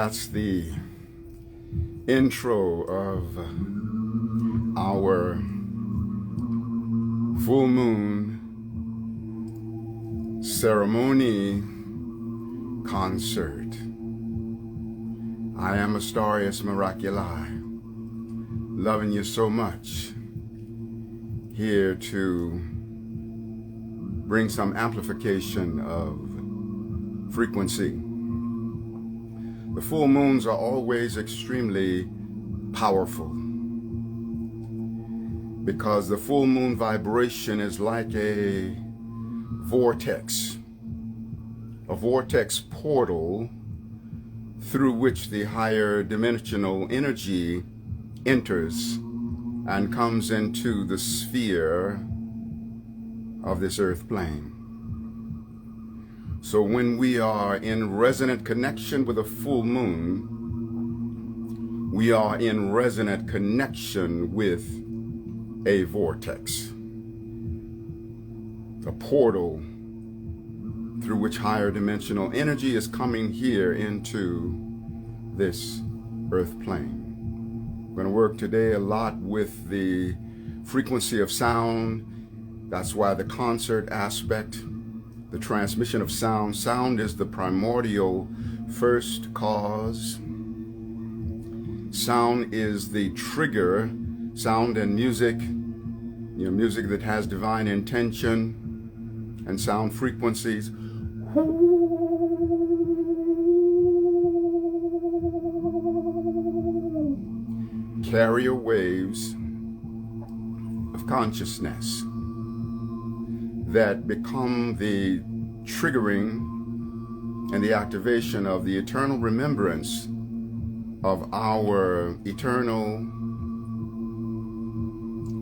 that's the intro of our full moon ceremony concert. I am Astarius Miraculii, loving you so much, here to bring some amplification of frequency. The full moons are always extremely powerful because the full moon vibration is like a vortex portal through which the higher dimensional energy enters and comes into the sphere of this earth plane. So when we are in resonant connection with a full moon, we are in resonant connection with a vortex, a portal through which higher dimensional energy is coming here into this earth plane. We're going to work today a lot with the frequency of sound. That's why the concert aspect, the transmission of sound. Sound is the primordial first cause. Sound is the trigger. Sound and music, music that has divine intention, and sound frequencies. Carrier waves of consciousness that become the triggering and the activation of the eternal remembrance of our eternal,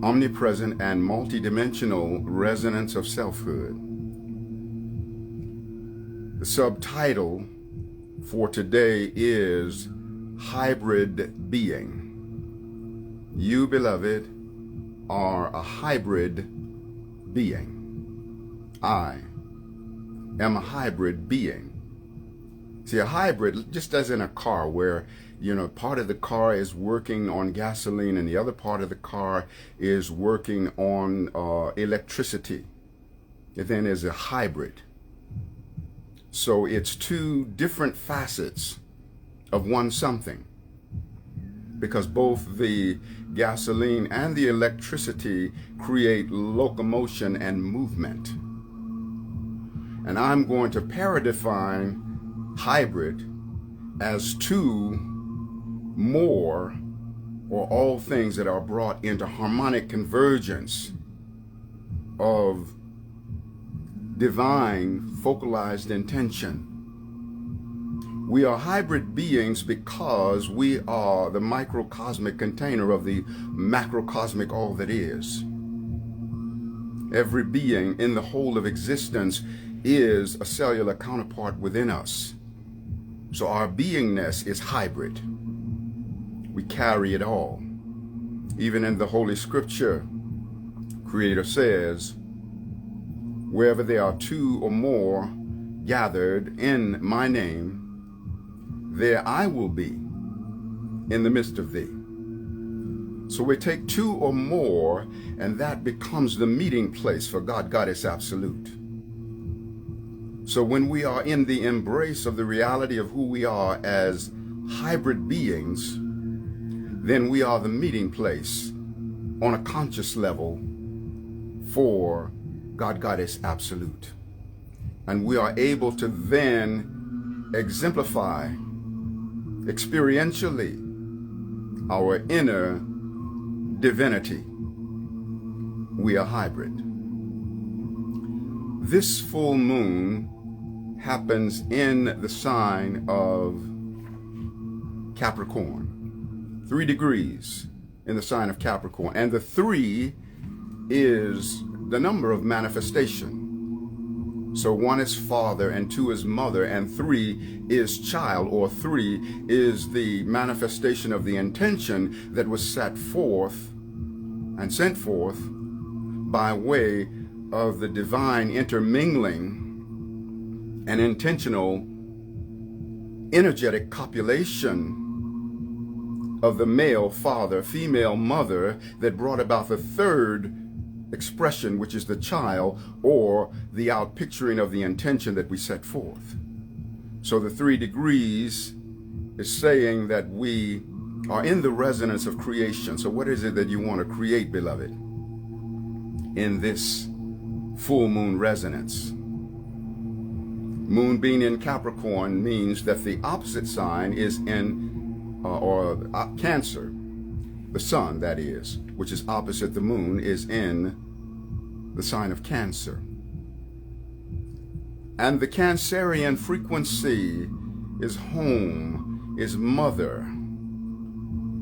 omnipresent, and multidimensional resonance of selfhood. The subtitle for today is Hybrid Being. You, beloved, are a hybrid being. I am a hybrid being. See, a hybrid, just as in a car where, part of the car is working on gasoline and the other part of the car is working on electricity. It then is a hybrid. So it's two different facets of one something, because both the gasoline and the electricity create locomotion and movement. And I'm going to paradefine hybrid as two, more, or all things that are brought into harmonic convergence of divine focalized intention. We are hybrid beings because we are the microcosmic container of the macrocosmic all that is. Every being in the whole of existence is a cellular counterpart within us. So our beingness is hybrid. We carry it all. Even in the Holy Scripture, Creator says, wherever there are two or more gathered in my name, there I will be in the midst of thee. So we take two or more, and that becomes the meeting place for God, Goddess Absolute. So when we are in the embrace of the reality of who we are as hybrid beings, then we are the meeting place on a conscious level for God, Goddess Absolute. And we are able to then exemplify experientially our inner divinity. We are hybrid. This full moon happens in the sign of Capricorn. 3 degrees in the sign of Capricorn. And the 3 is the number of manifestation. So 1 is father, and 2 is mother, and 3 is child, or 3 is the manifestation of the intention that was set forth and sent forth by way of the divine intermingling and intentional energetic copulation of the male father, female mother, that brought about the third expression, which is the child, or the outpicturing of the intention that we set forth. So the 3 degrees is saying that we are in the resonance of creation. So what is it that you want to create, beloved, in this full moon resonance? Moon being in Capricorn means that the opposite sign is in Cancer. The sun, that is, which is opposite the moon, is in the sign of Cancer. And the Cancerian frequency is home, is mother,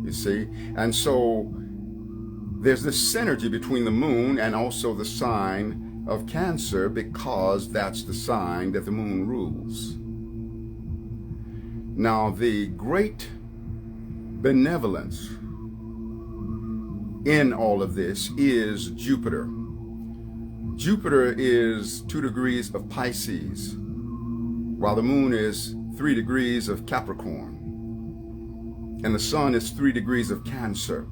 you see. And so there's this synergy between the moon and also the sign of Cancer, because that's the sign that the moon rules. Now, the great benevolence in all of this is Jupiter. Jupiter is 2 degrees of Pisces, while the moon is 3 degrees of Capricorn, and the sun is 3 degrees of Cancer.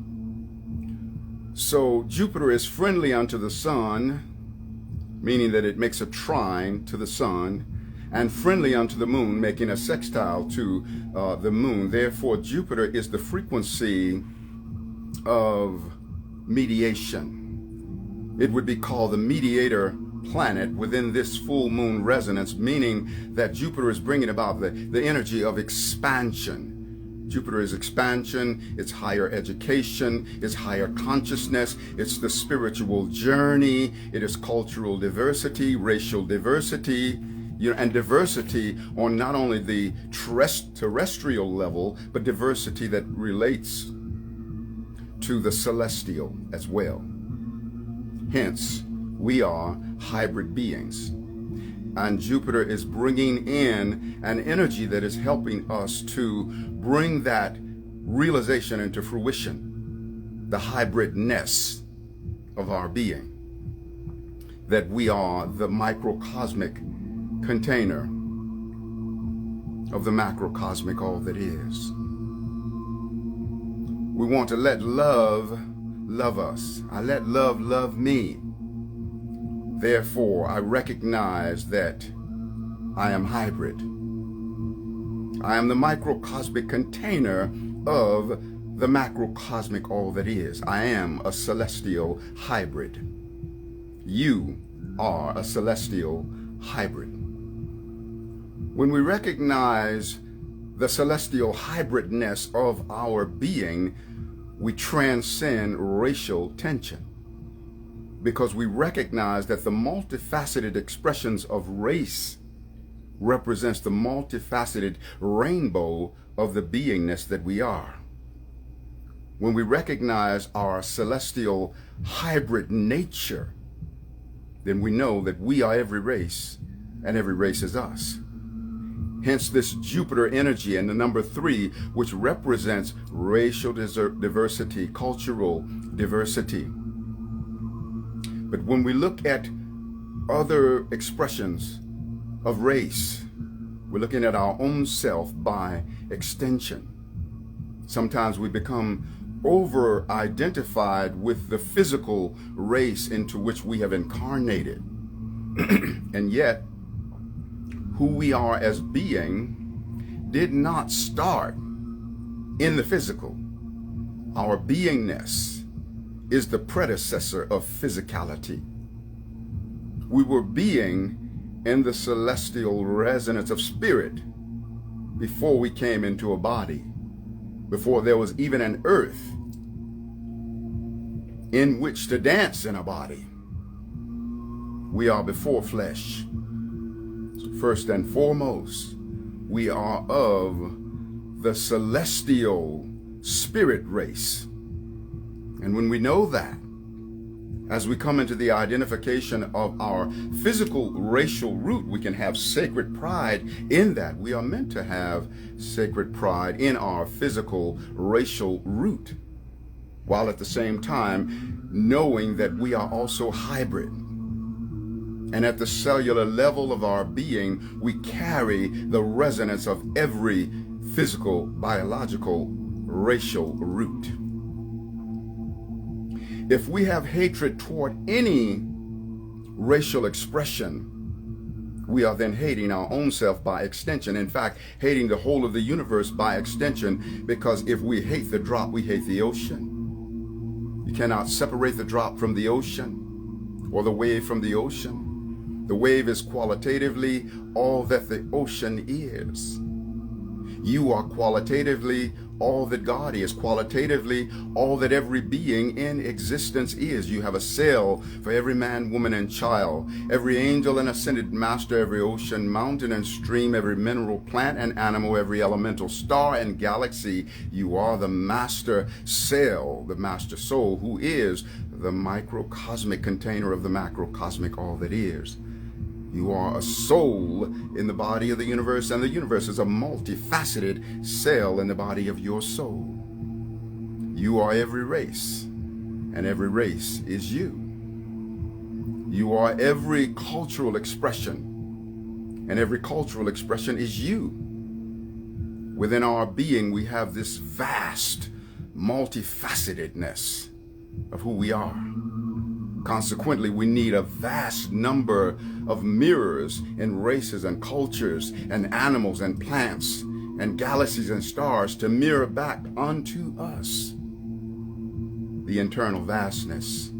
So Jupiter is friendly unto the sun, meaning that it makes a trine to the sun, and friendly unto the moon, making a sextile to the moon. Therefore, Jupiter is the frequency of mediation. It would be called the mediator planet within this full moon resonance, meaning that Jupiter is bringing about the energy of expansion. Jupiter is expansion, it's higher education, it's higher consciousness, it's the spiritual journey, it is cultural diversity, racial diversity, and diversity on not only the terrestrial level, but diversity that relates to the celestial as well. Hence, we are hybrid beings. And Jupiter is bringing in an energy that is helping us to bring that realization into fruition, the hybridness of our being, that we are the microcosmic container of the macrocosmic all that is. We want to let love love us. I let love love me. Therefore, I recognize that I am hybrid. I am the microcosmic container of the macrocosmic all that is. I am a celestial hybrid. You are a celestial hybrid. When we recognize the celestial hybridness of our being, we transcend racial tension, because we recognize that the multifaceted expressions of race represents the multifaceted rainbow of the beingness that we are. When we recognize our celestial hybrid nature, then we know that we are every race and every race is us. Hence this Jupiter energy and the number 3, which represents racial diversity, cultural diversity. But when we look at other expressions of race, we're looking at our own self by extension. Sometimes we become over-identified with the physical race into which we have incarnated. And yet, who we are as being did not start in the physical. Our beingness is the predecessor of physicality. We were being in the celestial resonance of spirit before we came into a body, before there was even an earth in which to dance in a body. We are before flesh. First and foremost, we are of the celestial spirit race. And when we know that, as we come into the identification of our physical racial root, we can have sacred pride in that. We are meant to have sacred pride in our physical racial root, while at the same time knowing that we are also hybrid. And at the cellular level of our being, we carry the resonance of every physical, biological, racial root. If we have hatred toward any racial expression, we are then hating our own self by extension. In fact, hating the whole of the universe by extension, because if we hate the drop, we hate the ocean. You cannot separate the drop from the ocean or the wave from the ocean. The wave is qualitatively all that the ocean is. You are qualitatively all that God is, qualitatively all that every being in existence is. You have a cell for every man, woman, and child, every angel and ascended master, every ocean, mountain, and stream, every mineral, plant, and animal, every elemental star and galaxy. You are the master cell, the master soul, who is the microcosmic container of the macrocosmic all that is. You are a soul in the body of the universe, and the universe is a multifaceted cell in the body of your soul. You are every race, and every race is you. You are every cultural expression, and every cultural expression is you. Within our being, we have this vast multifacetedness of who we are. Consequently, we need a vast number of mirrors in races and cultures and animals and plants and galaxies and stars to mirror back unto us the internal vastness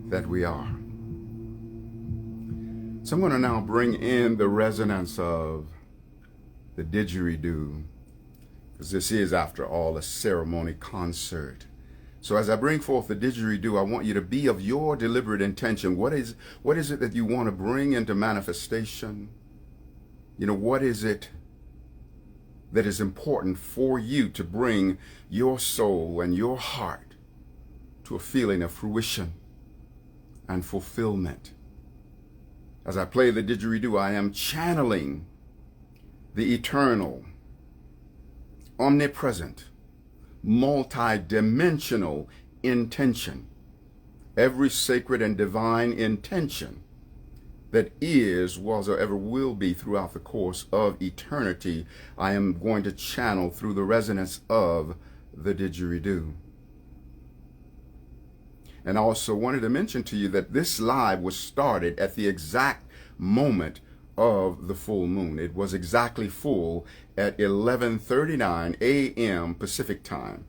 that we are. So I'm going to now bring in the resonance of the didgeridoo, because this is, after all, a ceremony concert. So as I bring forth the didgeridoo, I want you to be of your deliberate intention. What is it that you want to bring into manifestation? You know, what is it that is important for you to bring your soul and your heart to a feeling of fruition and fulfillment? As I play the didgeridoo, I am channeling the eternal, omnipresent, multi-dimensional intention, every sacred and divine intention that is, was, or ever will be throughout the course of eternity, I am going to channel through the resonance of the didgeridoo. And I also wanted to mention to you that this live was started at the exact moment of the full moon. It was exactly full at 11:39 a.m. Pacific time,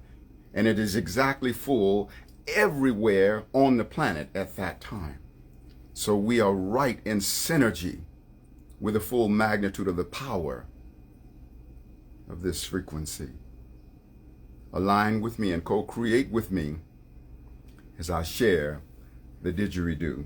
and it is exactly full everywhere on the planet at that time. So we are right in synergy with the full magnitude of the power of this frequency. Align with me and co-create with me as I share the didgeridoo.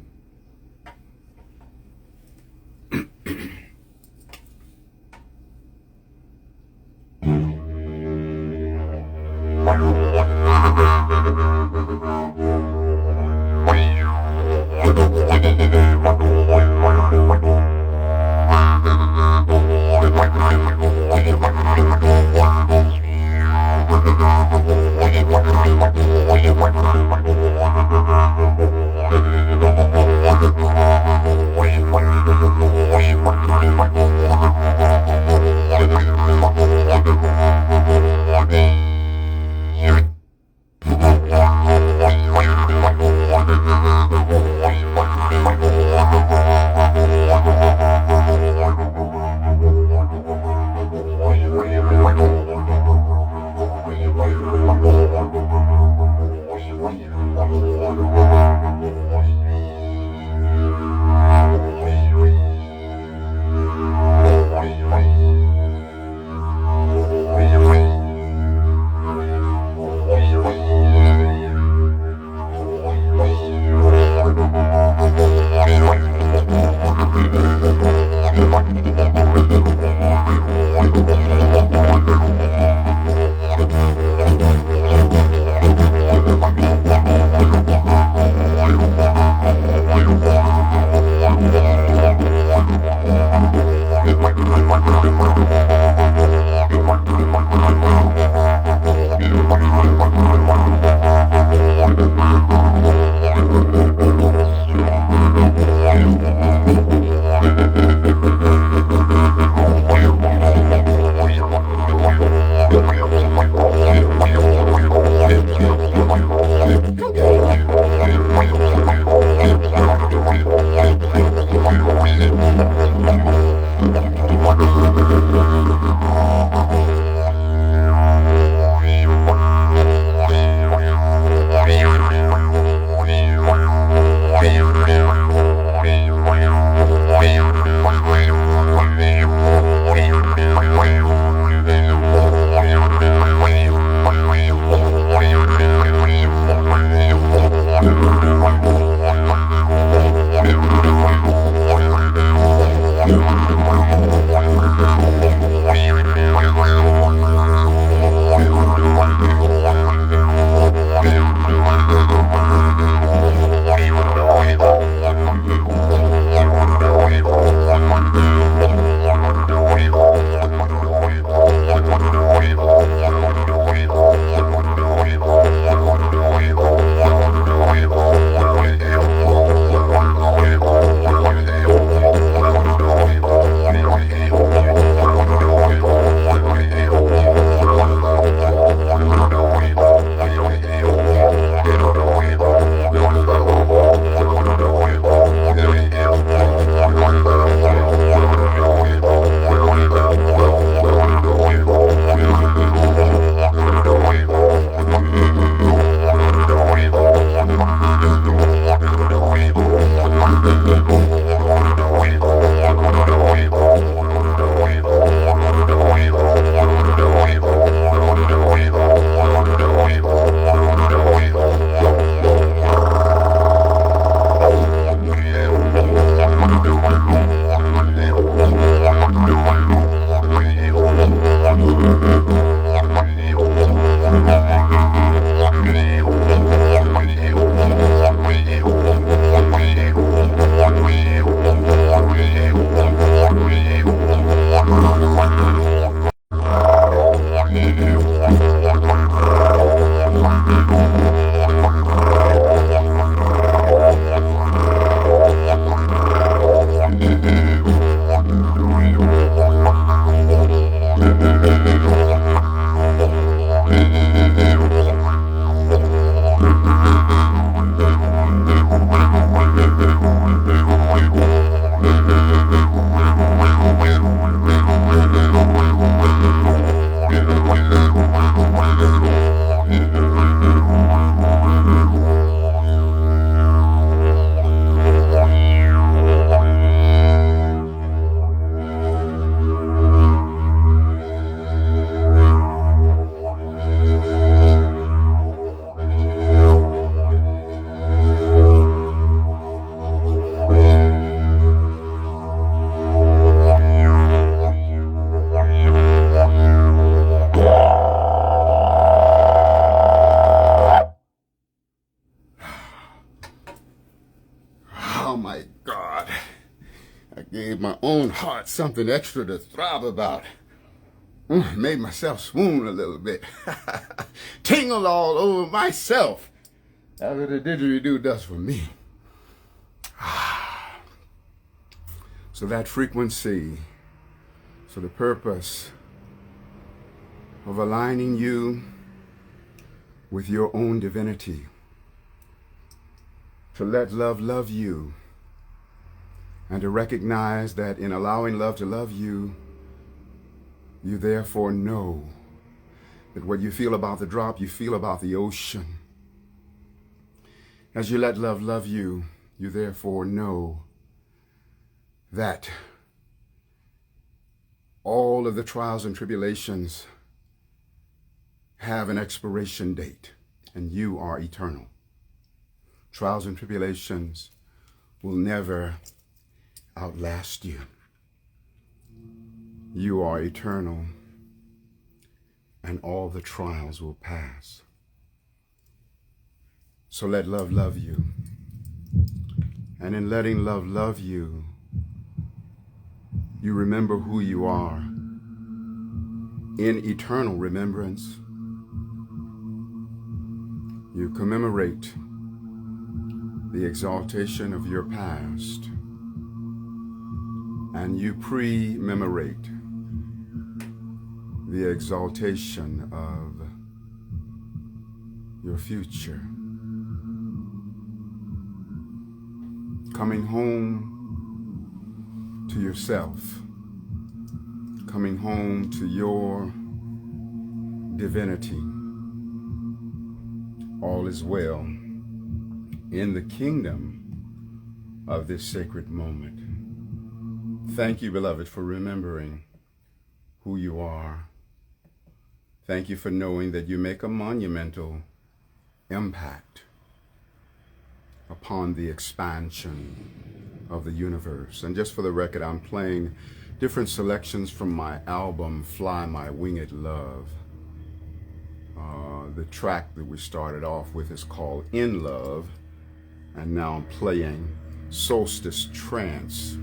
gave my own heart something extra to throb about. Made myself swoon a little bit. Tingled all over myself. That's what the didgeridoo does for me. So that frequency, so the purpose of aligning you with your own divinity, to let love love you, and to recognize that in allowing love to love you, you therefore know that what you feel about the drop, you feel about the ocean. As you let love love you, you therefore know that all of the trials and tribulations have an expiration date, and you are eternal. Trials and tribulations will never outlast you. You are eternal, and all the trials will pass. So let love love you. And in letting love love you, you remember who you are in eternal remembrance. You commemorate the exaltation of your past, and you pre-memorate the exaltation of your future. Coming home to yourself, coming home to your divinity. All is well in the kingdom of this sacred moment. Thank you, beloved, for remembering who you are. Thank you for knowing that you make a monumental impact upon the expansion of the universe. And just for the record, I'm playing different selections from my album, Fly My Winged Love. The track that we started off with is called In Love, and now I'm playing Solstice Trance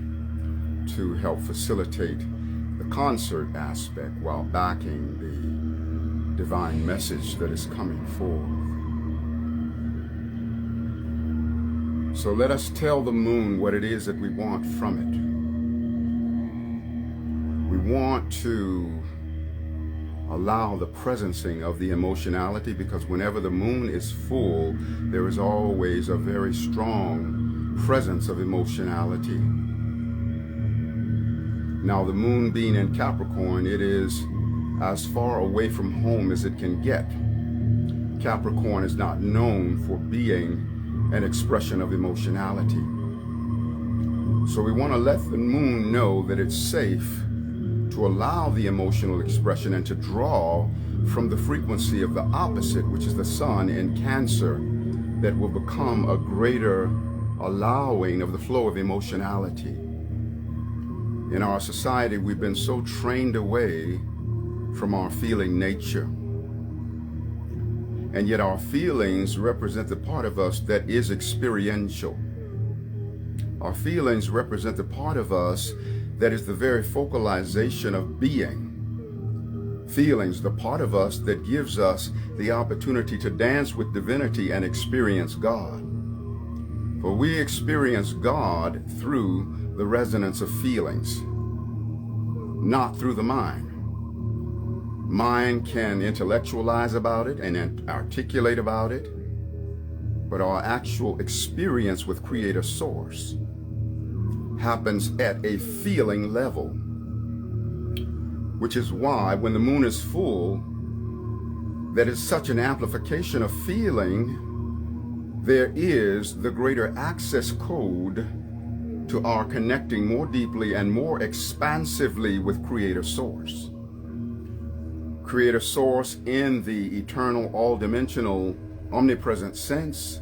to help facilitate the concert aspect while backing the divine message that is coming forth. So let us tell the moon what it is that we want from it. We want to allow the presencing of the emotionality, because whenever the moon is full, there is always a very strong presence of emotionality. Now, the moon being in Capricorn, it is as far away from home as it can get. Capricorn is not known for being an expression of emotionality. So we want to let the moon know that it's safe to allow the emotional expression and to draw from the frequency of the opposite, which is the sun in Cancer, that will become a greater allowing of the flow of emotionality. In our society, we've been so trained away from our feeling nature. And yet our feelings represent the part of us that is experiential. Our feelings represent the part of us that is the very focalization of being. Feelings, the part of us that gives us the opportunity to dance with divinity and experience God. For we experience God through the resonance of feelings, not through the mind. Mind can intellectualize about it and articulate about it, but our actual experience with Creator Source happens at a feeling level, which is why when the moon is full, that is such an amplification of feeling, there is the greater access code to our connecting more deeply and more expansively with Creator Source. Creator Source in the eternal, all-dimensional, omnipresent sense,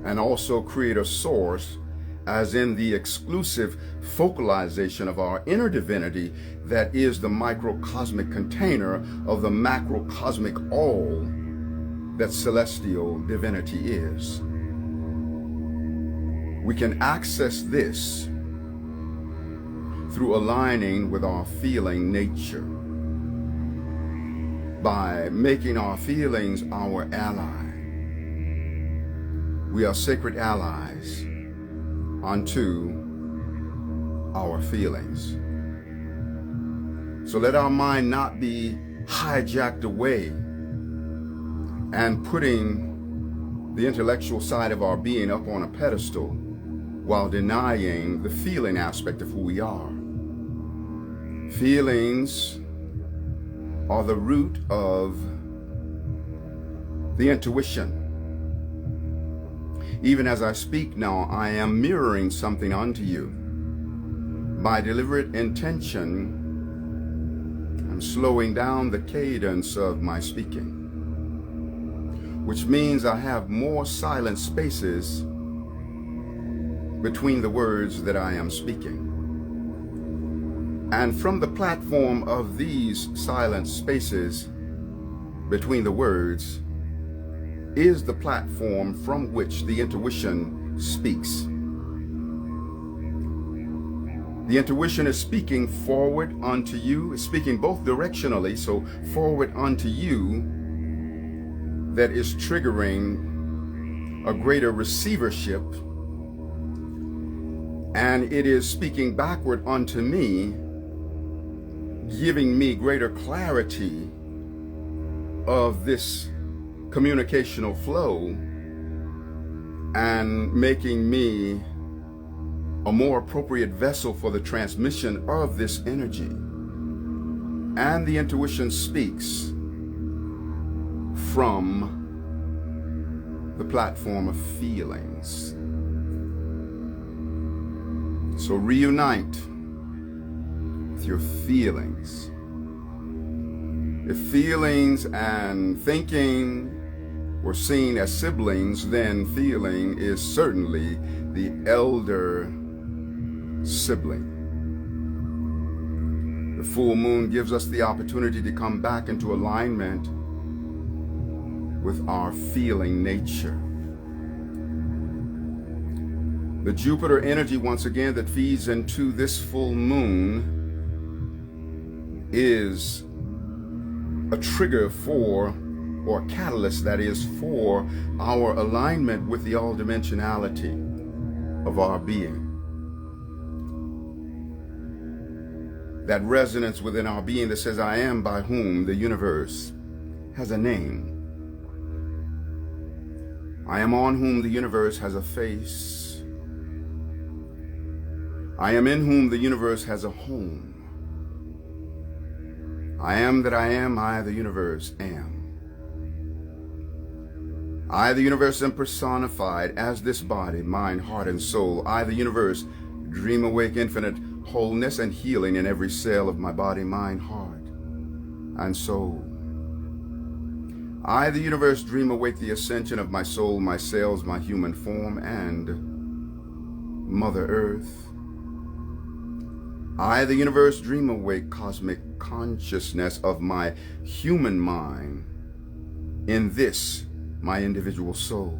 and also Creator Source as in the exclusive focalization of our inner divinity that is the microcosmic container of the macrocosmic all that celestial divinity is. We can access this through aligning with our feeling nature, by making our feelings our ally. We are sacred allies unto our feelings. So let our mind not be hijacked away and putting the intellectual side of our being up on a pedestal while denying the feeling aspect of who we are. Feelings are the root of the intuition. Even as I speak now, I am mirroring something unto you. By deliberate intention, I'm slowing down the cadence of my speaking, which means I have more silent spaces between the words that I am speaking. And from the platform of these silent spaces between the words is the platform from which the intuition speaks. The intuition is speaking forward unto you, is speaking both directionally, so forward unto you, that is triggering a greater receivership, and it is speaking backward unto me, giving me greater clarity of this communicational flow and making me a more appropriate vessel for the transmission of this energy. And the intuition speaks from the platform of feelings. So reunite with your feelings. If feelings and thinking were seen as siblings, then feeling is certainly the elder sibling. The full moon gives us the opportunity to come back into alignment with our feeling nature. The Jupiter energy, once again, that feeds into this full moon is a trigger for, or catalyst that is, for our alignment with the all-dimensionality of our being. That resonance within our being that says, I am by whom the universe has a name. I am on whom the universe has a face. I am in whom the universe has a home. I am that I am, I the universe am. I the universe am personified as this body, mind, heart, and soul. I the universe dream awake infinite wholeness and healing in every cell of my body, mind, heart, and soul. I the universe dream awake the ascension of my soul, my cells, my human form, and Mother Earth. I the universe dream awake cosmic consciousness of my human mind in this, my individual soul.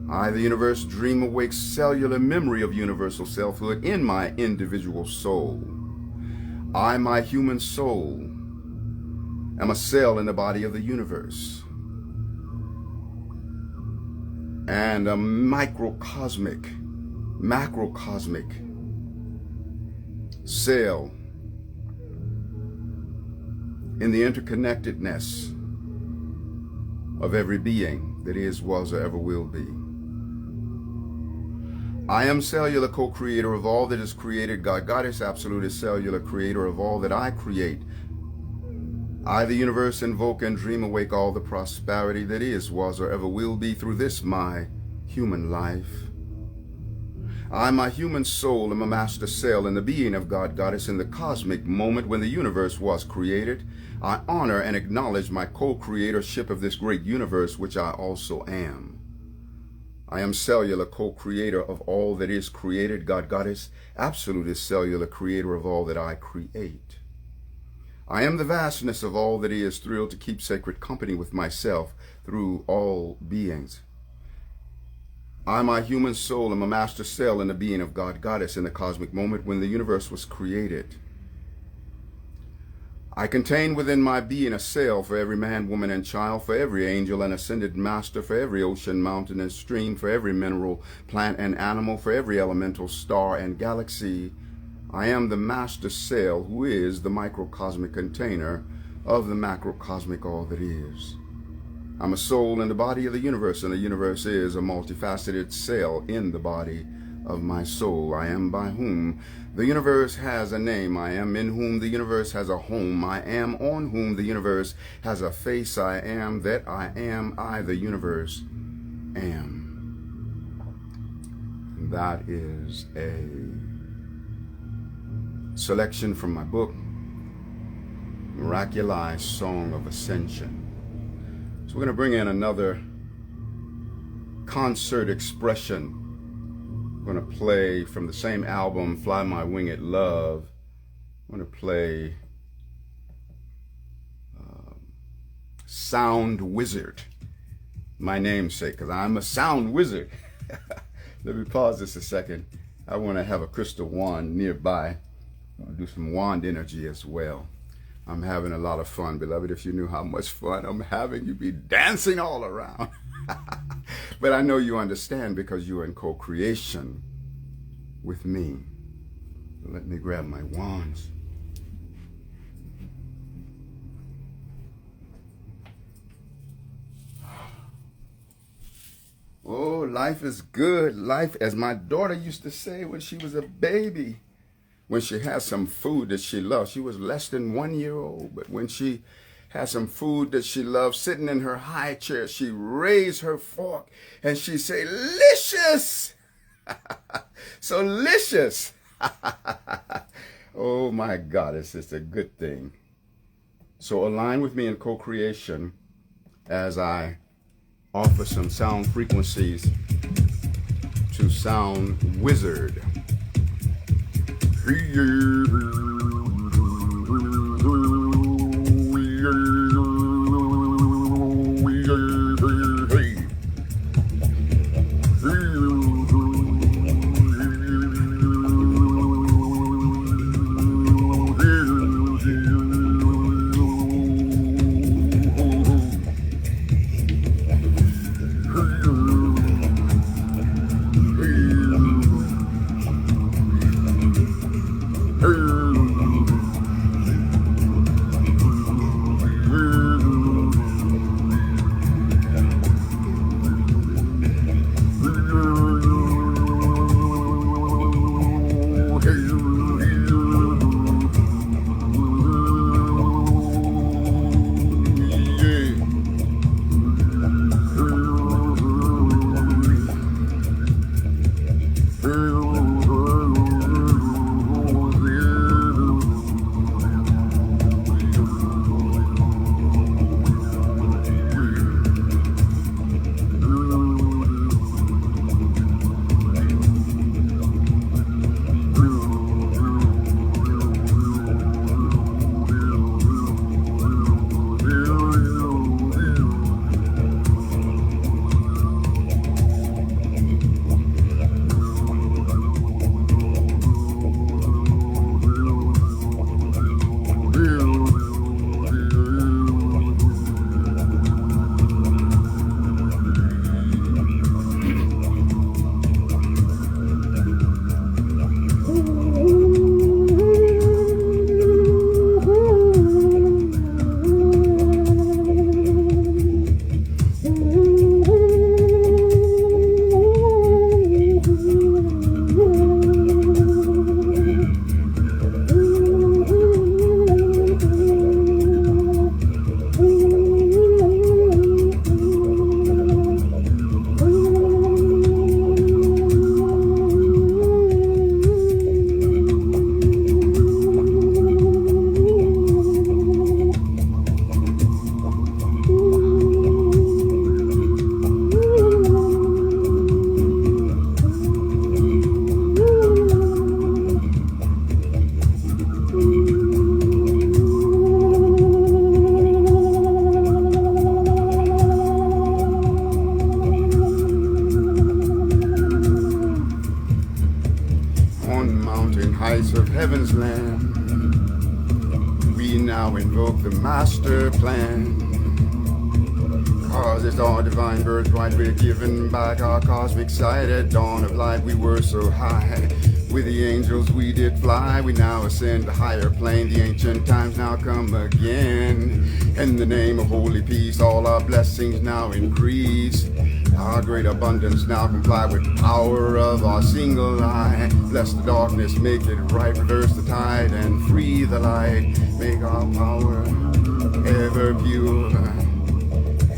I the universe dream awake cellular memory of universal selfhood in my individual soul. I, my human soul, am a cell in the body of the universe, and a macrocosmic cell in the interconnectedness of every being that is, was, or ever will be. I am cellular co-creator of all that is created. God, Goddess, Absolute, is cellular creator of all that I create. I, the universe, invoke and dream awake all the prosperity that is, was, or ever will be through this, my human life. I, my human soul, am a master cell in the being of God, Goddess, in the cosmic moment when the universe was created. I honor and acknowledge my co-creatorship of this great universe, which I also am. I am cellular co-creator of all that is created. God, Goddess, Absolute, is cellular creator of all that I create. I am the vastness of all that is, thrilled to keep sacred company with myself through all beings. I, my human soul, am a master cell in the being of God, Goddess in the cosmic moment when the universe was created. I contain within my being a cell for every man, woman, and child, for every angel and ascended master, for every ocean, mountain, and stream, for every mineral, plant, and animal, for every elemental star and galaxy. I am the master cell who is the microcosmic container of the macrocosmic all that is. I'm a soul in the body of the universe, and the universe is a multifaceted cell in the body of my soul. I am by whom the universe has a name. I am in whom the universe has a home. I am on whom the universe has a face. I am that I am. I, the universe, am. And that is a selection from my book, Miraculii, Song of Ascension. So we're going to bring in another concert expression. I'm going to play from the same album, Fly My Winged Love. I'm going to play Sound Wizard, my namesake, because I'm a sound wizard. Let me pause this a second. I want to have a crystal wand nearby. I'll do some wand energy as well. I'm having a lot of fun, beloved. If you knew how much fun I'm having, you'd be dancing all around. But I know you understand because you're in co-creation with me. Let me grab my wands. Oh, life is good. Life, as my daughter used to say when she was a baby, when she had some food that she loved. She was less than 1 year old, but when she had some food that she loved, sitting in her high chair, she raised her fork and she say, "Licious!" So licious. Oh my God, it's a good thing. So align with me in co-creation as I offer some sound frequencies to Sound Wizard. master plan. Cause it's our divine birthright, we're giving back our cosmic sight. At dawn of light we were so high, with the angels we did fly. We now ascend to higher plane, the ancient times now come again. In the name of holy peace, all our blessings now increase. Our great abundance now comply with power of our single eye. Bless the darkness, make it right, reverse the tide and free the light. Make our power ever pure.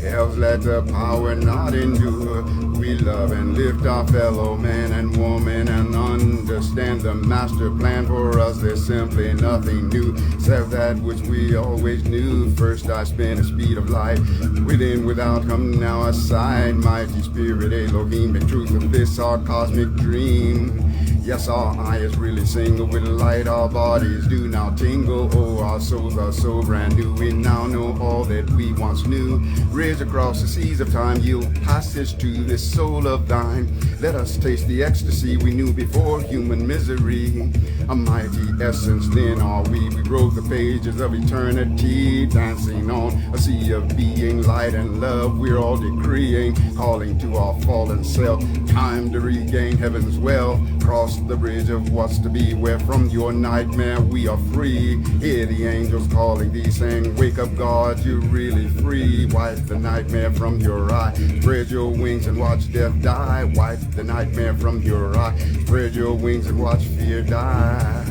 Hell's let the power not endure. We love and lift our fellow man and woman and understand the master plan for us. There's simply nothing new except that which we always knew. First I spin the speed of light, within, without, come now aside. Mighty spirit Elohim, the truth of this our cosmic dream. Yes, our eye is really single with light, our bodies do now tingle. Oh, our souls are so brand new, we now know all that we once knew. Ridge across the seas of time, yield passage to this soul of thine. Let us taste the ecstasy we knew before human misery. A mighty essence then are we. We wrote the pages of eternity, dancing on a sea of being, light and love we're all decreeing, calling to our fallen self. Time to regain heaven's well, cross the bridge of what's to be, where from your nightmare we are free. Hear the angels calling thee, saying, wake up God, you're really free. Wipe the nightmare from your eye, spread your wings and watch death die. Wipe the nightmare from your eye, spread your wings and watch fear die.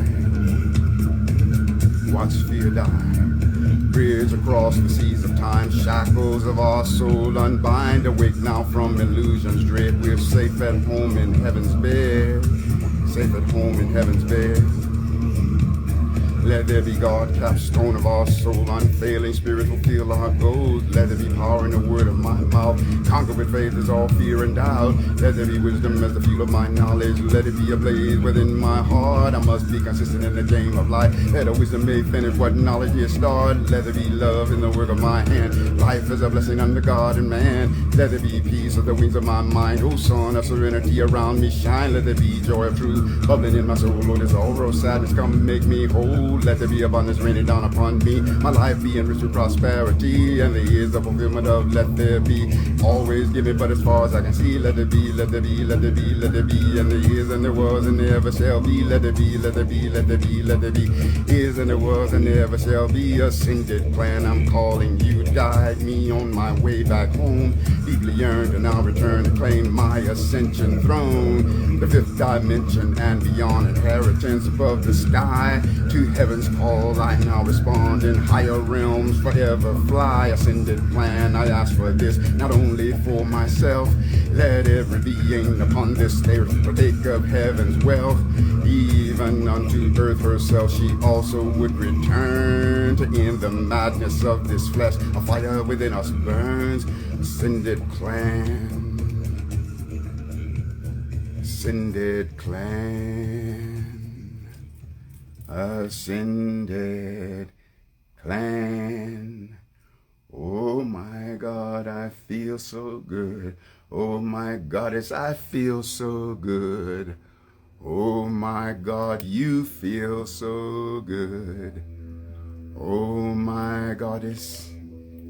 Watch fear die. Bridge across the seas of time, shackles of our soul unbind. Awake now from illusions dread, we're safe at home in heaven's bed. Safe at home in heaven's bed. Let there be God, capstone of our soul, unfailing spirit fulfill our goals. Let there be power in the word of my mouth, conquer with faith as all fear and doubt. Let there be wisdom as the fuel of my knowledge, let it be ablaze within my heart. I must be consistent in the game of life, let the wisdom may finish what knowledge is started. Let there be love in the work of my hand, life is a blessing unto God and man. Let there be peace of the wings of my mind, oh sun of serenity around me shine. Let there be joy of truth bubbling in my soul, Lord, this all road sadness come make me whole. Let there be abundance raining down upon me, my life be enriched with prosperity, and the years of fulfillment of let there be. Always give it, but as far as I can see, let there be, let there be, let there be, let there be, and there is and there was and there ever shall be. Let there be, let there be, let there be, let there be, is and there was and there ever shall be. Ascended plan, I'm calling you, guide me on my way back home. Deeply yearned and I'll return to claim my ascension throne. The fifth dimension and beyond, inheritance above the sky. To heaven's call I now respond, in higher realms forever fly. Ascended plan, I ask for this, not only for myself. Let every being upon this earth partake of heaven's wealth. Even unto earth herself she also would return, to end the madness of this flesh. A fire within us burns. Ascended clan, ascended clan, ascended clan. Oh my God, I feel so good. Oh my Goddess, I feel so good. Oh my God, you feel so good. Oh my Goddess,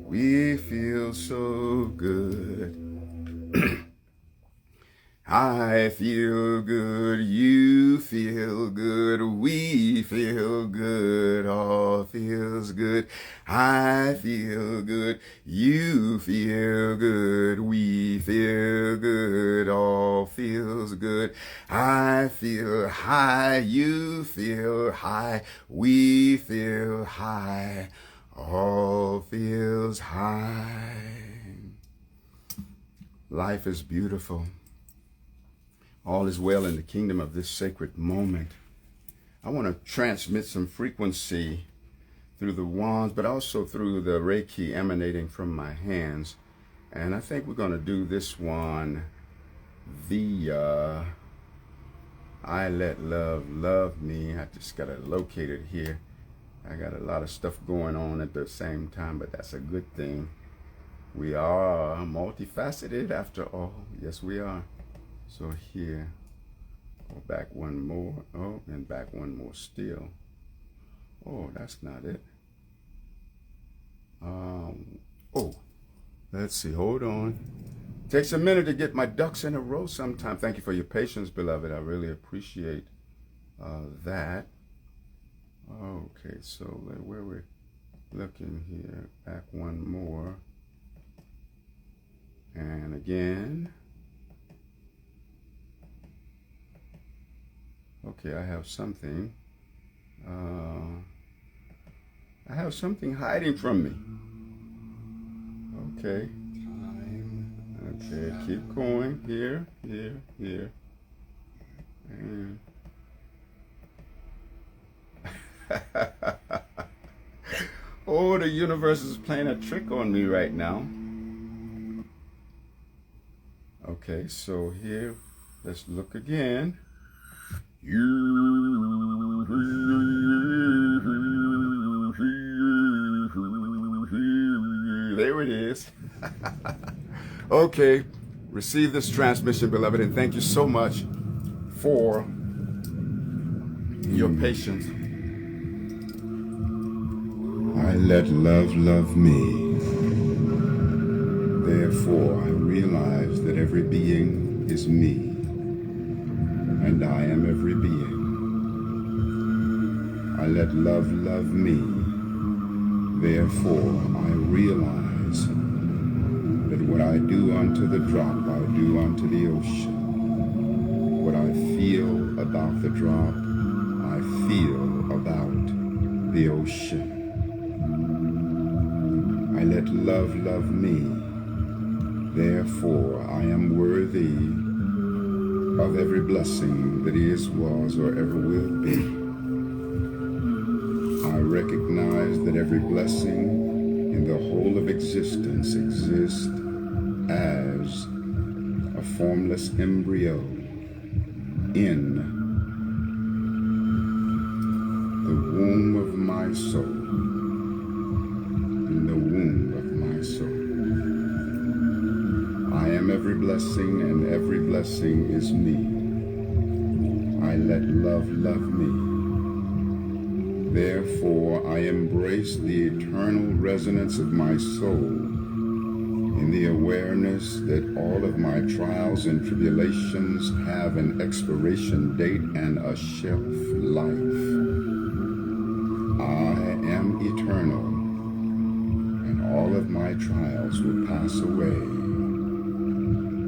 we feel so good. I feel good, you feel good, we feel good, all feels good. I feel good, you feel good, we feel good, all feels good. I feel high, you feel high, we feel high, all feels high. Life is beautiful. All is well in the kingdom of this sacred moment. I want to transmit some frequency through the wands, but also through the Reiki emanating from my hands. And I think we're going to do this one via I Let Love Love Me. I just got to locate it here. I got a lot of stuff going on at the same time, but that's a good thing. We are multifaceted after all. Yes, we are. So here, go back one more, oh, and back one more still. Oh, that's not it. Oh, let's see. Hold on. Takes a minute to get my ducks in a row sometimes. Thank you for your patience, beloved. I really appreciate that. Okay, so where we're looking here, back one more. And again. Okay, I have something. I have something hiding from me. Okay. Okay, keep going. Here. And oh, the universe is playing a trick on me right now. Okay, so here, let's look again. There it is. Okay, receive this transmission, beloved, and thank you so much for your patience. I let love love me. Therefore, I realize that every being is me, and I am every being. I let love love me. Therefore, I realize that what I do unto the drop, I do unto the ocean. What I feel about the drop, I feel about the ocean. I let love love me. Therefore, I am worthy of every blessing that is, was, or ever will be. I recognize that every blessing in the whole of existence exists as a formless embryo in the womb of my soul. In the womb of my soul. I am every blessing, and every blessing is me. I let love love me. Therefore, I embrace the eternal resonance of my soul in the awareness that all of my trials and tribulations have an expiration date and a shelf life. I am eternal, and all of my trials will pass away.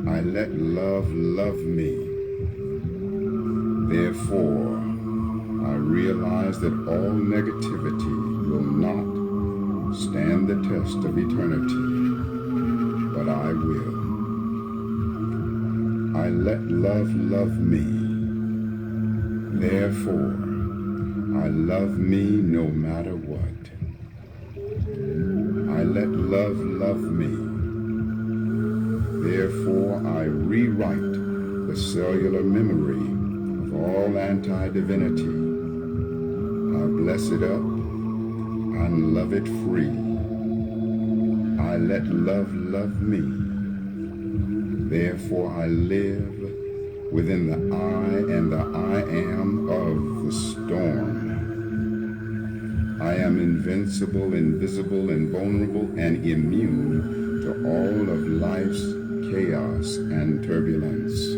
I let love love me. Therefore, I realize that all negativity will not stand the test of eternity, but I will. I let love love me. Therefore, I love me no matter what. I let love love me. Therefore, I rewrite the cellular memory of all anti-divinity. I bless it up and love it free. I let love love me. Therefore, I live within the I and the I am of the storm. I am invincible, invisible, invulnerable, and immune to all of life's chaos and turbulence.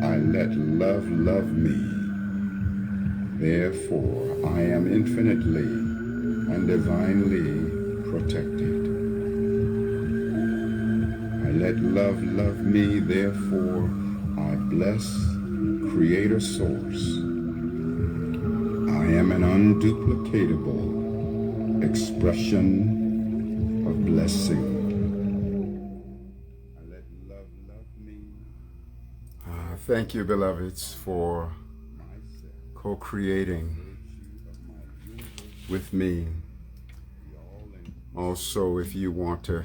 I let love love me. Therefore, I am infinitely and divinely protected. I let love love me. Therefore, I bless Creator Source. I am an unduplicatable expression of blessing. I let love love me. Thank you, beloveds, for co-creating with me. Also, if you want to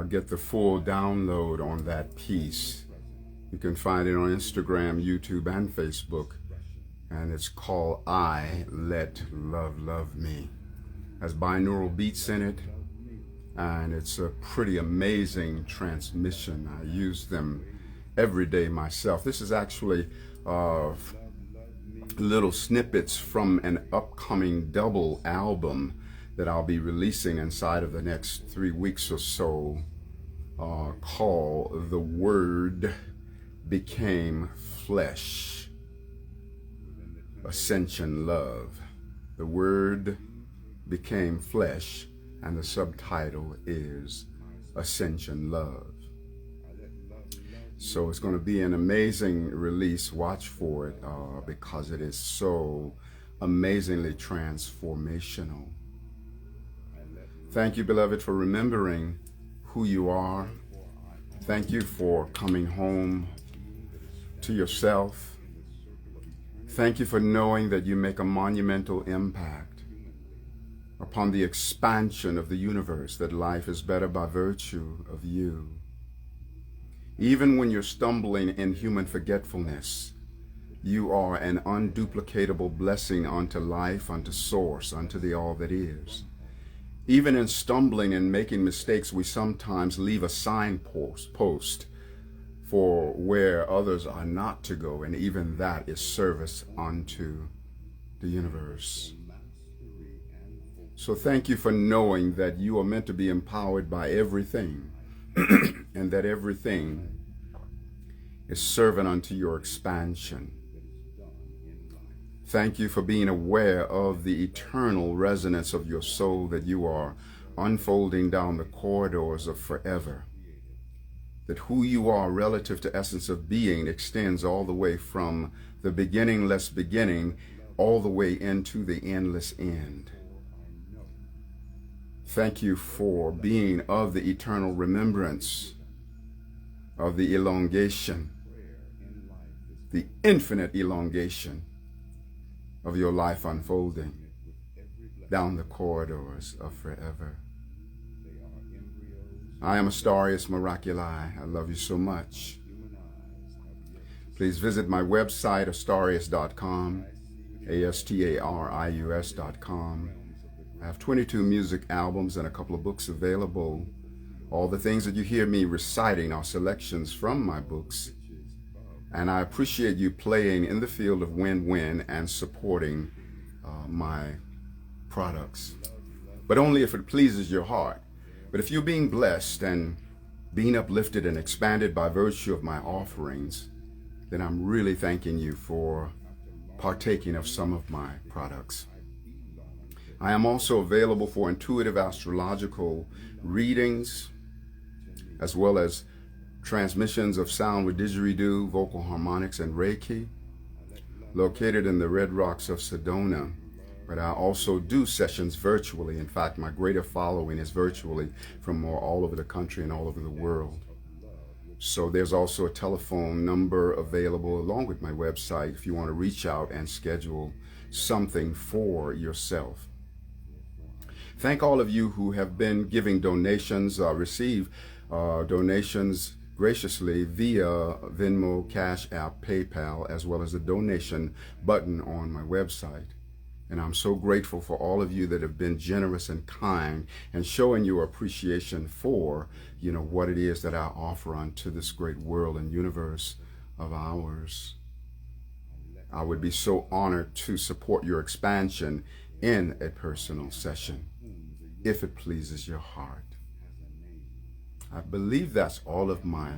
get the full download on that piece, you can find it on Instagram, YouTube, and Facebook. And it's called I Let Love Love Me. Has binaural beats in it, and it's a pretty amazing transmission. I use them every day myself. This is actually little snippets from an upcoming double album that I'll be releasing inside of the next 3 weeks or so, called The Word Became Flesh. Ascension Love. The Word Became Flesh, and the subtitle is Ascension Love. So it's going to be an amazing release. Watch for it because it is so amazingly transformational. Thank you, beloved, for remembering who you are. Thank you for coming home to yourself. Thank you for knowing that you make a monumental impact upon the expansion of the universe, that life is better by virtue of you. Even when you're stumbling in human forgetfulness, you are an unduplicatable blessing unto life, unto source, unto the all that is. Even in stumbling and making mistakes, we sometimes leave a signpost for where others are not to go, and even that is service unto the universe. So thank you for knowing that you are meant to be empowered by everything, and that everything is servant unto your expansion. Thank you for being aware of the eternal resonance of your soul, that you are unfolding down the corridors of forever, that who you are relative to essence of being extends all the way from the beginningless beginning all the way into the endless end. Thank you for being of the eternal remembrance, of the elongation, the infinite elongation of your life unfolding down the corridors of forever. I am Astarius Miraculii. I love you so much. Please visit my website, Astarius.com, Astarius.com. I have 22 music albums and a couple of books available. All the things that you hear me reciting are selections from my books. And I appreciate you playing in the field of win-win and supporting my products. But only if it pleases your heart. But if you're being blessed and being uplifted and expanded by virtue of my offerings, then I'm really thanking you for partaking of some of my products. I am also available for intuitive astrological readings, as well as transmissions of sound with didgeridoo, vocal harmonics, and Reiki, located in the Red Rocks of Sedona. But I also do sessions virtually. In fact, my greater following is virtually from all over the country and all over the world. So there's also a telephone number available along with my website if you want to reach out and schedule something for yourself. Thank all of you who have been giving donations, receive donations graciously via Venmo, Cash App, PayPal, as well as the donation button on my website. And I'm so grateful for all of you that have been generous and kind and showing your appreciation for, what it is that I offer unto this great world and universe of ours. I would be so honored to support your expansion in a personal session, if it pleases your heart. I believe that's all of my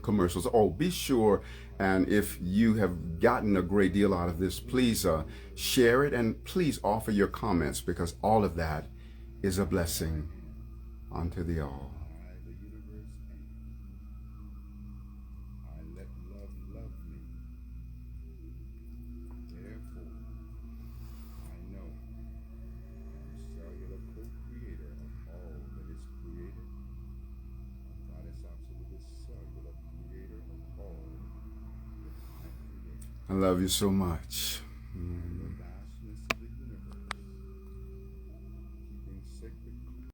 commercials. Oh, be sure, and if you have gotten a great deal out of this, please share it, and please offer your comments, because all of that is a blessing unto the all. I love you so much.